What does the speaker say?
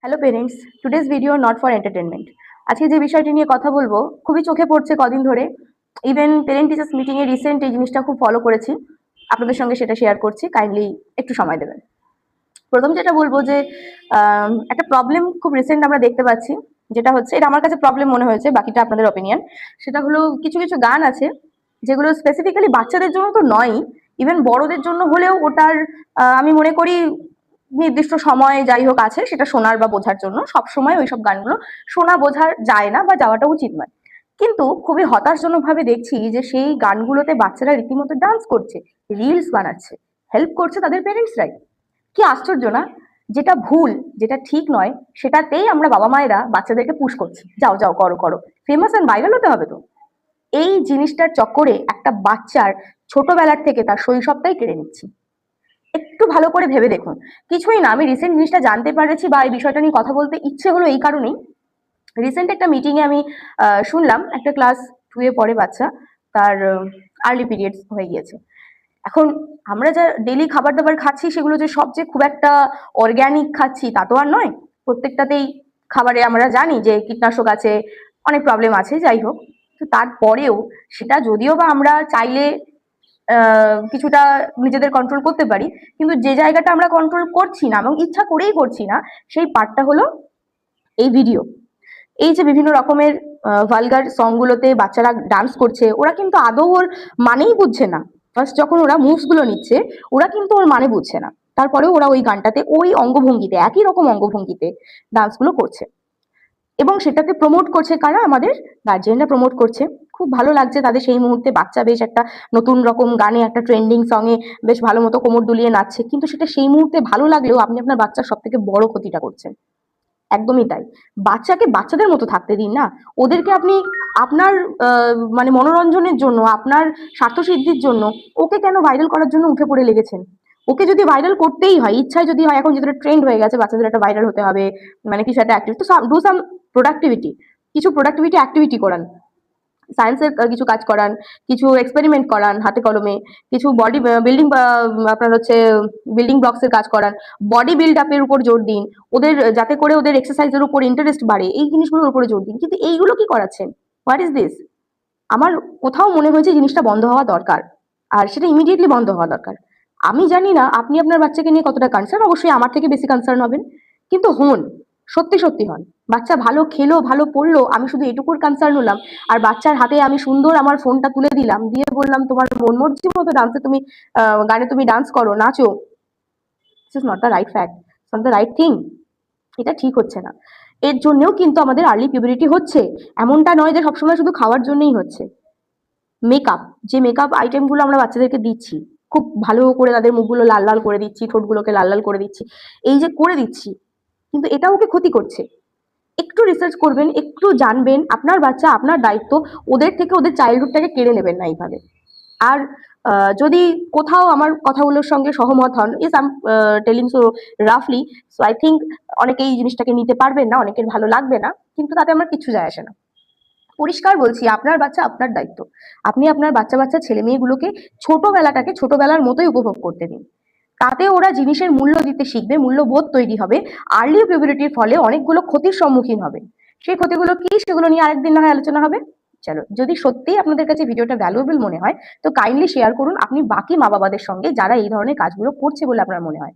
Hello parents, today's video not for entertainment. আজকে যে বিষয়টি নিয়ে কথা বলবো খুবই চোখে পড়ছে কদিন ধরে। Even parent teachers meeting a recent এই জিনিসটা খুব ফলো করেছি, আপনাদের সঙ্গে সেটা শেয়ার করছি, কাইন্ডলি একটু সময় দেবেন। প্রথম যেটা বলবো যে একটা প্রবলেম খুব রিসেন্ট আমরা দেখতে পাচ্ছি, যেটা হচ্ছে, এটা আমার কাছে প্রবলেম মনে হয়েছে, বাকিটা আপনাদের অপিনিয়ন। সেটা হলো কিছু কিছু গান আছে যেগুলো স্পেসিফিক্যালি বাচ্চাদের জন্য তো নয়, ইভেন বড়দের জন্য হলেও ওটার আমি মনে করি নির্দিষ্ট সময় যাই হোক আছে সেটা শোনার বা বোঝার জন্য। সব সময় ওইসব গানগুলো শোনা বোঝা যায় না বা যাওয়াটা উচিত নয়। কিন্তু খুবই হতাশজনক ভাবে দেখছি যে সেই গানগুলোতে বাচ্চারা রীতিমতো ডান্স করছে, রিলস বানাচ্ছে, হেল্প করছে তাদের পেরেন্টসরাই। কি আশ্চর্য না? যেটা ভুল, যেটা ঠিক নয়, সেটাতেই আমরা বাবা মায়েরা বাচ্চাদেরকে পুশ করছি, যাও যাও করো করো, ফেমাস এন্ড ভাইরাল হতে হবে তো। এই জিনিসটার চক্করে একটা বাচ্চার ছোটবেলার থেকে তার শৈশবটাই কেড়ে নিচ্ছি। একটু ভালো করে ভেবে দেখুন। কিছুই না, আমি রিসেন্ট জিনিসটা জানতে পেরেছি বা এই বিষয়টা নিয়ে কথা বলতে ইচ্ছে হলো এই কারণেই। রিসেন্ট একটা মিটিং এ আমি শুনলাম একটা ক্লাস 2 এ পড়ে বাচ্চা, তার আর্লি পিরিয়ডস হয়ে গিয়েছে। এখন আমরা যা ডেইলি খাবার দাবার খাচ্ছি সেগুলো যে সব যে খুব একটা অর্গ্যানিক খাচ্ছি তা তো আর নয়। প্রত্যেকটাতেই খাবারে আমরা জানি যে কীটনাশক আছে, অনেক প্রবলেম আছে, যাই হোক। তো তারপরেও সেটা যদিও বা আমরা চাইলে কিছুটা নিজেদের কন্ট্রোল করতে পারি, কিন্তু যে জায়গাটা আমরা কন্ট্রোল করছি না এবং ইচ্ছা করেই করছি না, সেই পার্টটা হলো এই ভিডিও। এই যে বিভিন্ন রকমের ভালগার সংগুলোতে বাচ্চারা ডান্স করছে, ওরা কিন্তু আদৌ ওর মানেই বুঝছে না। ফার্স্ট যখন ওরা মুভস গুলো নিচ্ছে, ওরা কিন্তু ওর মানে বুঝছে না, তারপরেও ওরা ওই গানটাতে ওই অঙ্গভঙ্গিতে, একই রকম অঙ্গভঙ্গিতে ডান্সগুলো করছে। এবং সেটাকে প্রমোট করছে কারা? আমাদের গার্জিয়ানরা প্রমোট করছে। খুব ভালো লাগছে তাদের সেই মুহূর্তে, বাচ্চা বেশ একটা নতুন রকম গানে, একটা ট্রেন্ডিং সঙ্গে বেশ ভালো মতো কোমর দুলিয়ে নাচছে, কিন্তু সেটা সেই মুহূর্তে ভালো লাগলেও আপনি আপনার বাচ্চার সব থেকে বড় ক্ষতিটা করছেন। একদমই তাই। বাচ্চাকে বাচ্চাদের মতো থাকতে দিন না। ওদেরকে আপনি আপনার মানে মনোরঞ্জনের জন্য, আপনার স্বার্থসিদ্ধির জন্য ওকে কেন ভাইরাল করার জন্য উঠে পড়ে লেগেছেন? ওকে যদি ভাইরাল করতেই হয়, ইচ্ছায় যদি হয়, এখন যেটা ট্রেন্ড হয়ে গেছে বাচ্চাদের একটা ভাইরাল হতে হবে, মানে কিছু একটা অ্যাক্টিভিটি, তো ডু সাম প্রোডাক্টিভিটি, কিছু প্রোডাক্টিভিটি অ্যাক্টিভিটি করান। সায়েন্সের কিছু কাজ করান, কিছু এক্সপেরিমেন্ট করান হাতে কলমে, কিছু বডি বিল্ডিং, আপনার হচ্ছে বিল্ডিং ব্লকস এর কাজ করান, বডি বিল্ড আপের উপর জোর দিন, ওদের যাতে করে ওদের এক্সারসাইজের উপর ইন্টারেস্ট বাড়ে, এই জিনিসগুলোর উপরে জোর দিন। কিন্তু এইগুলো কি করাচ্ছেন? What is this? আমার কোথাও মনে হয়েছে জিনিসটা বন্ধ হওয়া দরকার, আর সেটা ইমিডিয়েটলি বন্ধ হওয়া দরকার। আমি জানি না আপনি আপনার বাচ্চাকে নিয়ে কতটা কনসার্ন, অবশ্যই আমার থেকে বেশি কনসার্ন হবেন, কিন্তু হন, সত্যি সত্যি হন। বাচ্চা ভালো খেলো, ভালো পড়লো, আমি শুধু এটুকুর কনসার্ন হলাম, আর বাচ্চার হাতে আমি সুন্দর আমার ফোনটা তুলে দিলাম, দিয়ে বললাম তোমার মন মর্জি মতো ডান্সে তুমি গানে তুমি ডান্স করো, নাচো। This is not the right fact, not the right thing. এটা ঠিক হচ্ছে না। এর জন্যও কিন্তু আমাদের আর্লি পিউবারিটি হচ্ছে। এমনটা নয় যে সবসময় শুধু খাওয়ার জন্যই হচ্ছে। মেকআপ, যে মেকআপ আইটেমগুলো আমরা বাচ্চাদেরকে দিচ্ছি, খুব ভালো করে তাদের মুখগুলো লাল লাল করে দিচ্ছি, ঠোঁটগুলোকে লাল লাল করে দিচ্ছি, এই যে করে দিচ্ছি, কিন্তু এটা ওকে ক্ষতি করছে। একটু রিসার্চ করবেন, একটু জানবেন, আপনার বাচ্চা, আপনার দায়িত্ব, ওদের থেকে ওদের চাইল্ডহুডটাকে কেড়ে নেবেন না এইভাবে। আর যদি কোথাও আমার কথাগুলোর সঙ্গে সহমত হন, ইস আম টেলিং সো রাফলি, সো আই থিঙ্ক অনেকে এই জিনিসটাকে নিতে পারবেন না, অনেকের ভালো লাগবে না, কিন্তু তাতে আমার কিচ্ছু যায় আসে না। পরিষ্কার বলছি, আপনার বাচ্চা আপনার দায়িত্ব। আপনি আপনার বাচ্চা বাচ্চা ছেলে মেয়েগুলোকে ছোটবেলাটাকে ছোটবেলার মতোই উপভোগ করতে দিন। তাতে ওরা জিনিসের মূল্য দিতে শিখবে, মূল্যবোধ তৈরি হবে। আর্লি পিউবারিটির ফলে অনেকগুলো ক্ষতির সম্মুখীন হবে। সেই ক্ষতিগুলো কি, সেগুলো নিয়ে আরেকদিন না হয় আলোচনা হবে। চলো, যদি সত্যিই আপনাদের কাছে ভিডিওটা ভ্যালুয়েবল মনে হয়, তো কাইন্ডলি শেয়ার করুন আপনি বাকি মা বাবাদের সঙ্গে যারা এই ধরনের কাজগুলো করছে বলে আপনার মনে হয়।